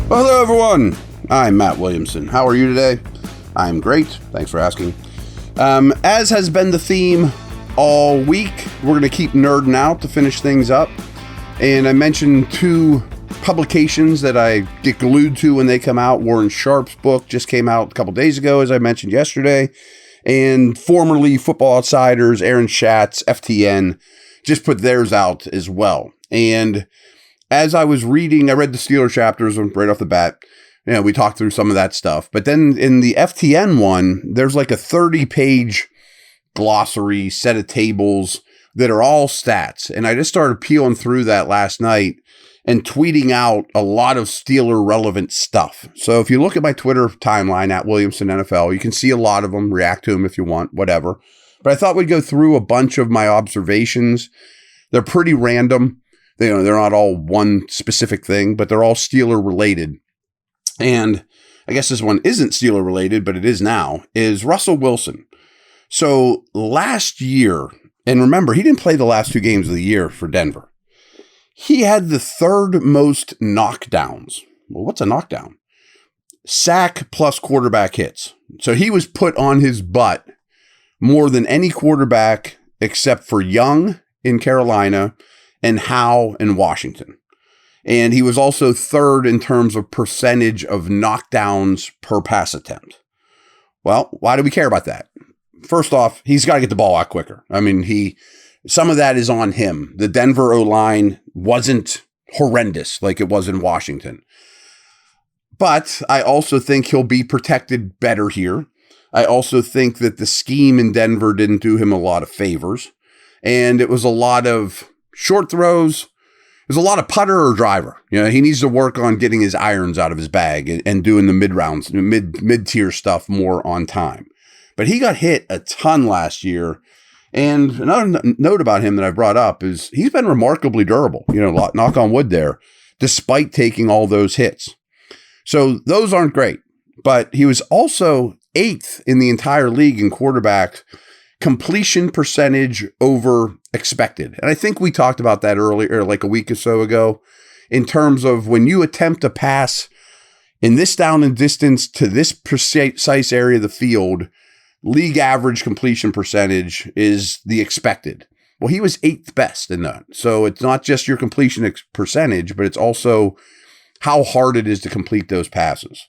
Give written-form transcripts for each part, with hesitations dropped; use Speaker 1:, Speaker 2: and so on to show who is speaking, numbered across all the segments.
Speaker 1: Well, hello, everyone. I'm Matt Williamson. How are you today? I'm great. Thanks for asking. As has been the theme all week, we're going to keep nerding out to finish things up. And I mentioned two publications that I get glued to when they come out. Warren Sharp's book just came out a couple days ago, as I mentioned yesterday. And formerly Football Outsiders, Aaron Schatz, FTN, just put theirs out as well. And as I was reading, I read the Steelers chapters right off the bat. You know, we talked through some of that stuff. But then in the FTN one, there's like a 30-page glossary, set of tables that are all stats. And I just started peeling through that last night and tweeting out a lot of Steeler relevant stuff. So if you look at my Twitter timeline at Williamson NFL, you can see a lot of them, react to them if you want, whatever. But I thought we'd go through a bunch of my observations. They're pretty random. They're not all one specific thing, but they're all Steeler related. And I guess this one isn't Steeler related, but it is now, is Russell Wilson. So last year, and remember, he didn't play the last two games of the year for Denver. He had the third most knockdowns. Well, what's a knockdown? Sack plus quarterback hits. So he was put on his butt more than any quarterback except for Young in Carolina and Howe in Washington. And he was also third in terms of percentage of knockdowns per pass attempt. Well, why do we care about that? First off, he's got to get the ball out quicker. I mean, some of that is on him. The Denver O-line wasn't horrendous like it was in Washington. But I also think he'll be protected better here. I also think that the scheme in Denver didn't do him a lot of favors. And it was a lot of short throws. There's a lot of putter or driver. You know, he needs to work on getting his irons out of his bag and doing the mid-rounds, mid-tier stuff more on time. But he got hit a ton last year. And another note about him that I brought up is he's been remarkably durable, you know, knock on wood there, despite taking all those hits. So those aren't great. But he was also 8th in the entire league in quarterback completion percentage over expected. And I think we talked about that earlier, like a week or so ago, in terms of when you attempt a pass in this down and distance to this precise area of the field, league average completion percentage is the expected. Well, he was 8th best in that. So it's not just your completion percentage, but it's also how hard it is to complete those passes.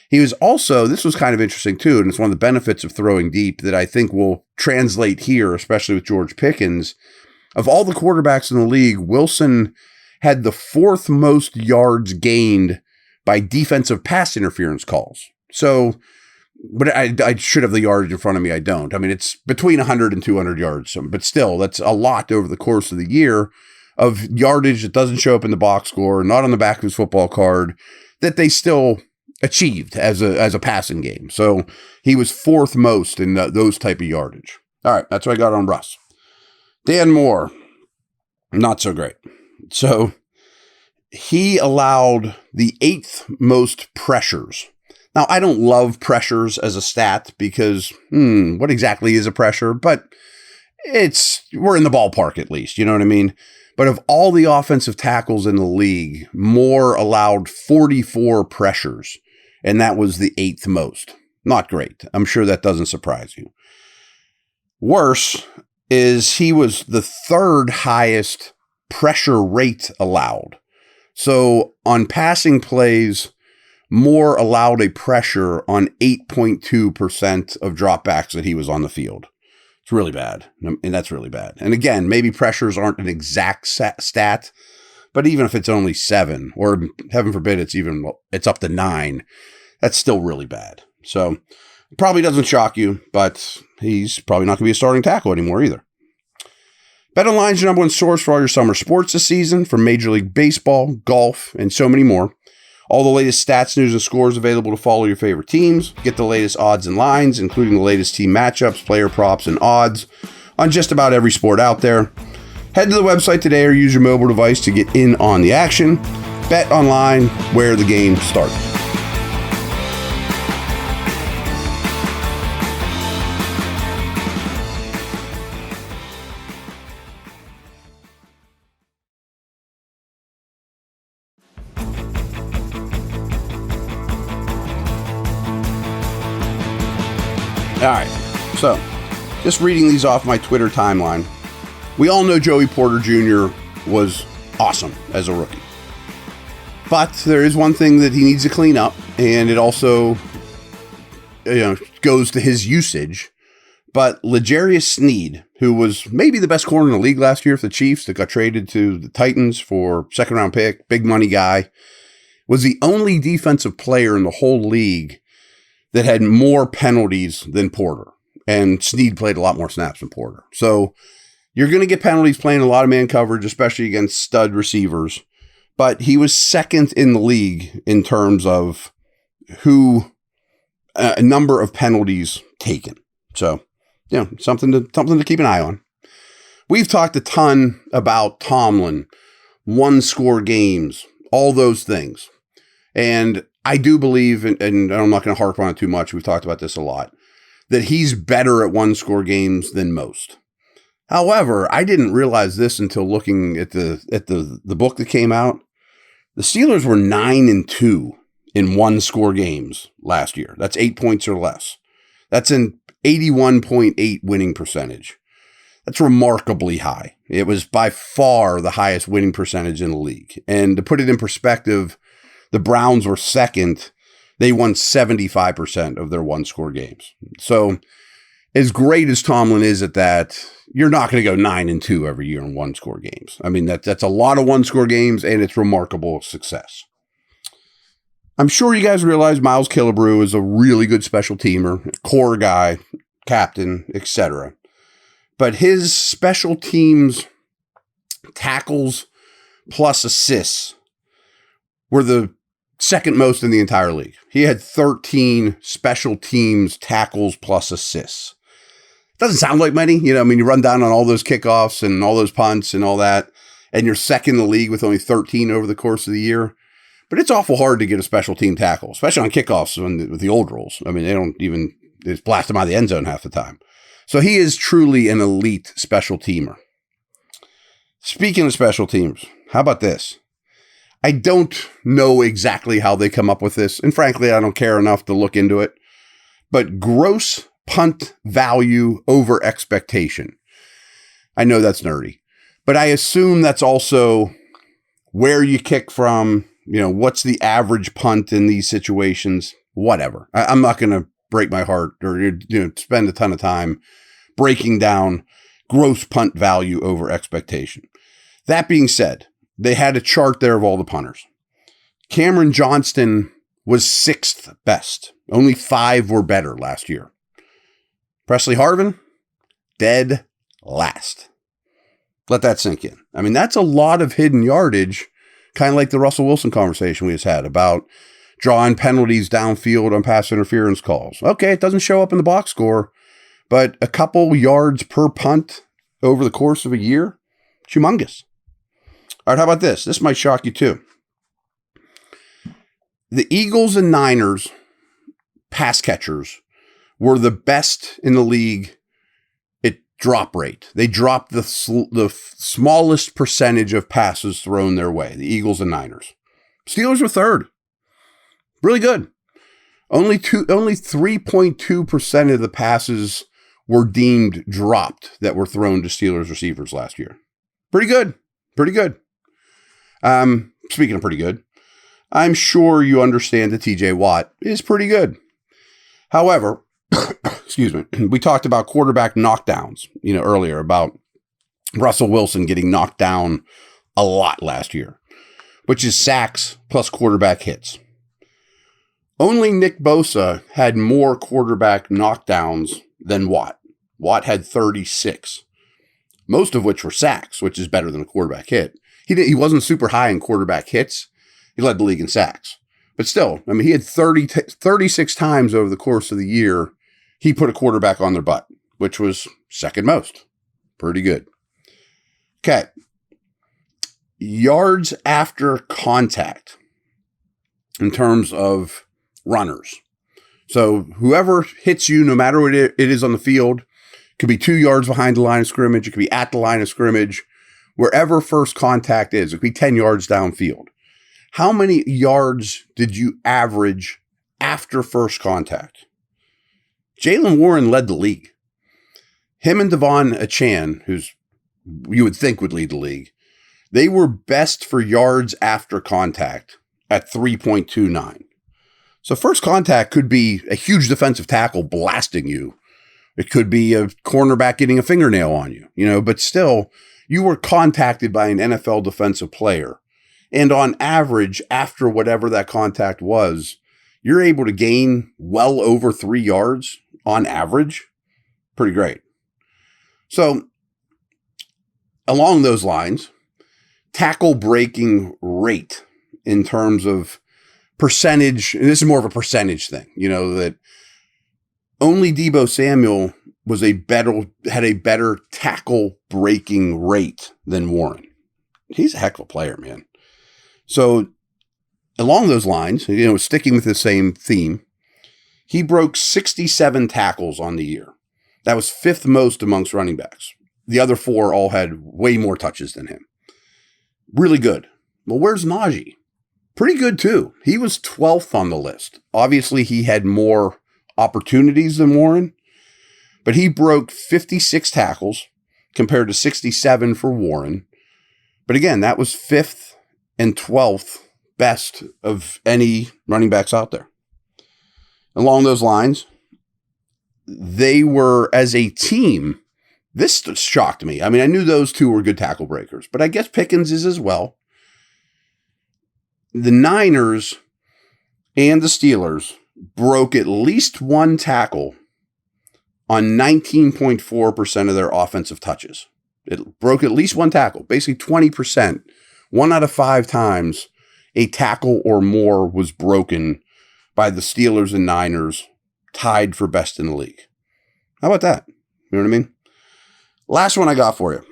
Speaker 1: He was also, this was kind of interesting too, and it's one of the benefits of throwing deep that I think will translate here, especially with George Pickens. Of all the quarterbacks in the league, Wilson had the 4th most yards gained by defensive pass interference calls. So, but I should have the yardage in front of me. I don't. I mean, it's between 100 and 200 yards, but still, that's a lot over the course of the year of yardage that doesn't show up in the box score, not on the back of his football card, that they still achieved as a passing game. So he was 4th most in those type of yardage. All right, that's what I got on Russ. Dan Moore, not so great. So he allowed the 8th most pressures. Now, I don't love pressures as a stat because, what exactly is a pressure? But we're in the ballpark at least, you know what I mean? But of all the offensive tackles in the league, Moore allowed 44 pressures, and that was the 8th most. Not great. I'm sure that doesn't surprise you. Worse is he was the 3rd highest pressure rate allowed. So on passing plays, Moore allowed a pressure on 8.2% of dropbacks that he was on the field. It's really bad. And that's really bad. And again, maybe pressures aren't an exact stat, but even if it's only 7, or heaven forbid it's up to 9, that's still really bad. So it probably doesn't shock you, but he's probably not going to be a starting tackle anymore either. BetOnline is your number one source for all your summer sports this season, from Major League Baseball, golf, and so many more. All the latest stats, news, and scores available to follow your favorite teams. Get the latest odds and lines, including the latest team matchups, player props, and odds on just about every sport out there. Head to the website today or use your mobile device to get in on the action. Bet online, where the game starts. All right, so just reading these off my Twitter timeline. We all know Joey Porter Jr. was awesome as a rookie. But there is one thing that he needs to clean up, and it also goes to his usage. But L'Jarius Sneed, who was maybe the best corner in the league last year for the Chiefs, that got traded to the Titans for second-round pick, big money guy, was the only defensive player in the whole league that had more penalties than Porter. And Sneed played a lot more snaps than Porter. So you're going to get penalties playing a lot of man coverage, especially against stud receivers. But he was second in the league in terms of a number of penalties taken. So, something to keep an eye on. We've talked a ton about Tomlin, one-score games, all those things. And I do believe, and I'm not going to harp on it too much, we've talked about this a lot, that he's better at one-score games than most. However, I didn't realize this until looking at the book that came out. The Steelers were 9-2 in one-score games last year. That's 8 points or less. That's an 81.8 winning percentage. That's remarkably high. It was by far the highest winning percentage in the league. And to put it in perspective, the Browns were second. They won 75% of their one-score games. So as great as Tomlin is at that, you're not going to go 9-2 every year in one-score games. I mean, that's a lot of one-score games, and it's remarkable success. I'm sure you guys realize Miles Killebrew is a really good special teamer, core guy, captain, etc. But his special teams tackles plus assists were the second most in the entire league. He had 13 special teams tackles plus assists. Doesn't sound like many, you run down on all those kickoffs and all those punts and all that, and you're second in the league with only 13 over the course of the year. But it's awful hard to get a special team tackle, especially on kickoffs with the old rules. I mean, they just blast them out of the end zone half the time. So he is truly an elite special teamer. Speaking of special teams, how about this? I don't know exactly how they come up with this, and frankly, I don't care enough to look into it. But gross punt value over expectation. I know that's nerdy, but I assume that's also where you kick from, what's the average punt in these situations, whatever. I'm not going to break my heart or spend a ton of time breaking down gross punt value over expectation. That being said, they had a chart there of all the punters. Cameron Johnston was 6th best. Only 5 were better last year. Presley Harvin, dead last. Let that sink in. I mean, that's a lot of hidden yardage, kind of like the Russell Wilson conversation we just had about drawing penalties downfield on pass interference calls. Okay, it doesn't show up in the box score, but a couple yards per punt over the course of a year, it's humongous. All right, how about this? This might shock you too. The Eagles and Niners pass catchers were the best in the league at drop rate. They dropped the smallest percentage of passes thrown their way, the Eagles and Niners. Steelers were third. Really good. Only 3.2% of the passes were deemed dropped that were thrown to Steelers receivers last year. Pretty good. Pretty good. Speaking of pretty good, I'm sure you understand that TJ Watt is pretty good. However, excuse me, we talked about quarterback knockdowns, earlier about Russell Wilson getting knocked down a lot last year, which is sacks plus quarterback hits. Only Nick Bosa had more quarterback knockdowns than Watt. Watt had 36, most of which were sacks, which is better than a quarterback hit. He wasn't super high in quarterback hits. He led the league in sacks. But still, I mean, he had 36 times over the course of the year, he put a quarterback on their butt, which was second most. Pretty good. Okay. Yards after contact in terms of runners. So whoever hits you, no matter what it is on the field, could be 2 yards behind the line of scrimmage. It could be at the line of scrimmage. Wherever first contact is, it could be 10 yards downfield. How many yards did you average after first contact? Jaylen Warren led the league. Him and Devon Achane, who's you would think would lead the league, they were best for yards after contact at 3.29. So first contact could be a huge defensive tackle blasting you. It could be a cornerback getting a fingernail on you, but still, you were contacted by an NFL defensive player. And on average, after whatever that contact was, you're able to gain well over 3 yards on average. Pretty great. So along those lines, tackle breaking rate in terms of percentage, and this is more of a percentage thing, that only Deebo Samuel had a better tackle breaking rate than Warren. He's a heck of a player, man. So along those lines, sticking with the same theme, he broke 67 tackles on the year. That was 5th most amongst running backs. The other 4 all had way more touches than him. Really good. Well, where's Najee? Pretty good too. He was 12th on the list. Obviously, he had more opportunities than Warren, but he broke 56 tackles compared to 67 for Warren. But again, that was 5th and 12th best of any running backs out there. Along those lines, they were, as a team, this shocked me. I mean, I knew those 2 were good tackle breakers, but I guess Pickens is as well. The Niners and the Steelers broke at least 1 tackle on 19.4% of their offensive touches. It broke at least 1 tackle, basically 20%. 1 out of 5 times a tackle or more was broken by the Steelers and Niners, tied for best in the league. How about that? You know what I mean? Last one I got for you.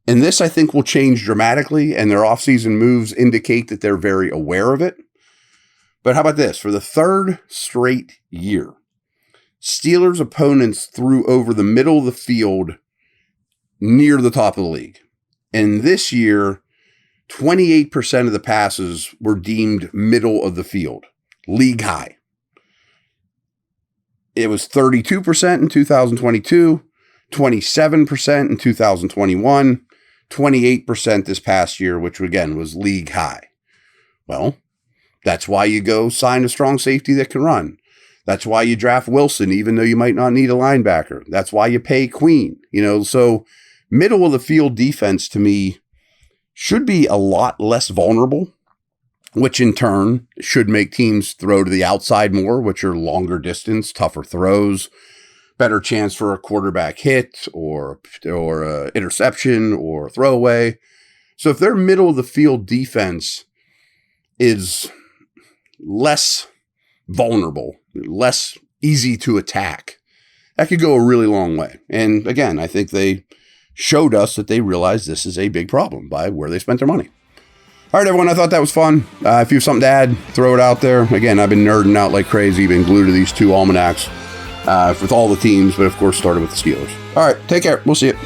Speaker 1: And this, I think, will change dramatically, and their offseason moves indicate that they're very aware of it. But how about this? For the 3rd straight year, Steelers opponents threw over the middle of the field near the top of the league. And this year, 28% of the passes were deemed middle of the field, league high. It was 32% in 2022, 27% in 2021, 28% this past year, which again was league high. Well, that's why you go sign a strong safety that can run. That's why you draft Wilson, even though you might not need a linebacker. That's why you pay Queen. So middle of the field defense to me should be a lot less vulnerable, which in turn should make teams throw to the outside more, which are longer distance, tougher throws, better chance for a quarterback hit or a interception or throwaway. So if their middle of the field defense is less vulnerable, less easy to attack, that could go a really long way. And again, I think they showed us that they realize this is a big problem by where they spent their money. All right, everyone, I thought that was fun. If you have something to add, throw it out there. Again, I've been nerding out like crazy, been glued to these 2 almanacs with all the teams, but of course started with the Steelers. All right, take care. We'll see you.